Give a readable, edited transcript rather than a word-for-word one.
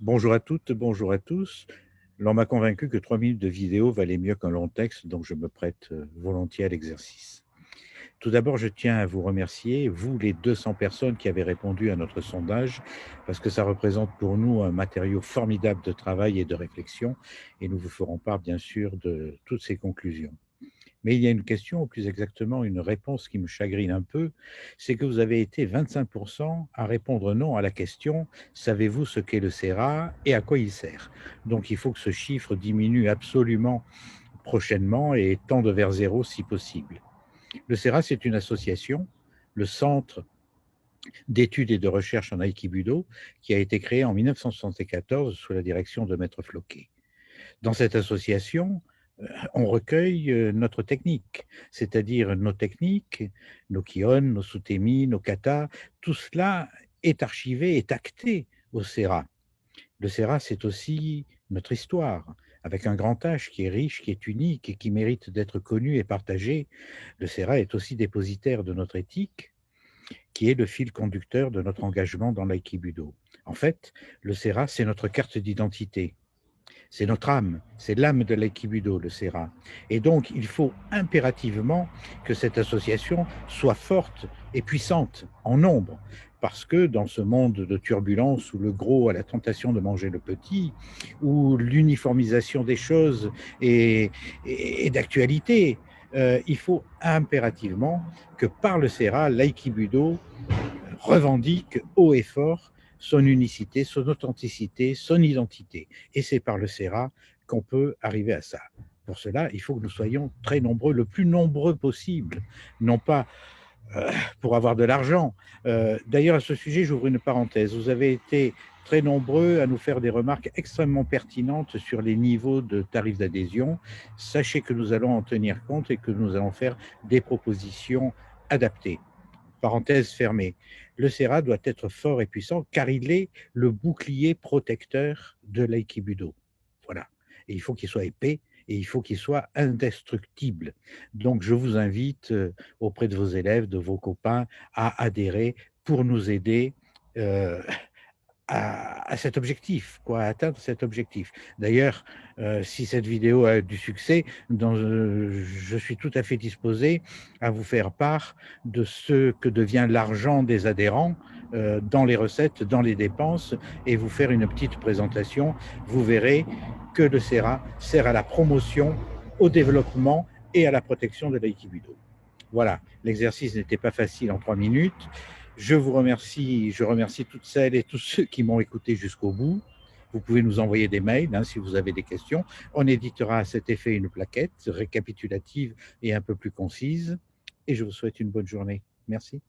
Bonjour à toutes, bonjour à tous. L'on m'a convaincu que 3 minutes de vidéo valaient mieux qu'un long texte, donc je me prête volontiers à l'exercice. Tout d'abord, je tiens à vous remercier, vous les 200 personnes qui avez répondu à notre sondage, parce que ça représente pour nous un matériau formidable de travail et de réflexion, et nous vous ferons part, bien sûr, de toutes ces conclusions. Mais il y a une question, ou plus exactement une réponse qui me chagrine un peu, c'est que vous avez été 25% à répondre non à la question: «Savez-vous ce qu'est le CERA et à quoi il sert?» Donc il faut que ce chiffre diminue absolument prochainement et tende vers zéro si possible. Le CERA, c'est une association, le Centre d'études et de recherche en aïkibudo, qui a été créé en 1974 sous la direction de Maître Floquet. Dans cette association, on recueille notre technique, c'est-à-dire nos techniques, nos kion, nos sutemi, nos katas, tout cela est archivé, est acté au CERA. Le CERA, c'est aussi notre histoire, avec un grand H qui est riche, qui est unique et qui mérite d'être connu et partagé. Le CERA est aussi dépositaire de notre éthique, qui est le fil conducteur de notre engagement dans l'aïkibudo. En fait, le CERA, c'est notre carte d'identité. C'est notre âme, c'est l'âme de l'aïkibudo, le CERA. Et donc, il faut impérativement que cette association soit forte et puissante en nombre, parce que dans ce monde de turbulence où le gros a la tentation de manger le petit, où l'uniformisation des choses est d'actualité, il faut impérativement que par le CERA, l'aïkibudo revendique haut et fort son unicité, son authenticité, son identité. Et c'est par le CERA qu'on peut arriver à ça. Pour cela, il faut que nous soyons très nombreux, le plus nombreux possible, non pas pour avoir de l'argent. D'ailleurs, à ce sujet, j'ouvre une parenthèse. Vous avez été très nombreux à nous faire des remarques extrêmement pertinentes sur les niveaux de tarifs d'adhésion. Sachez que nous allons en tenir compte et que nous allons faire des propositions adaptées. Parenthèse fermée. Le CERA doit être fort et puissant car il est le bouclier protecteur de l'aïkibudo. Voilà. Et il faut qu'il soit épais et il faut qu'il soit indestructible. Donc je vous invite auprès de vos élèves, de vos copains, à adhérer pour nous aider euh, à cet objectif, quoi, à atteindre cet objectif. D'ailleurs, si cette vidéo a du succès, je suis tout à fait disposé à vous faire part de ce que devient l'argent des adhérents dans les recettes, dans les dépenses, et vous faire une petite présentation. Vous verrez que le CERA sert à la promotion, au développement et à la protection de l'aïkibudo. Voilà, l'exercice n'était pas facile en 3 minutes. Je vous remercie, je remercie toutes celles et tous ceux qui m'ont écouté jusqu'au bout. Vous pouvez nous envoyer des mails si vous avez des questions. On éditera à cet effet une plaquette récapitulative et un peu plus concise. Et je vous souhaite une bonne journée. Merci.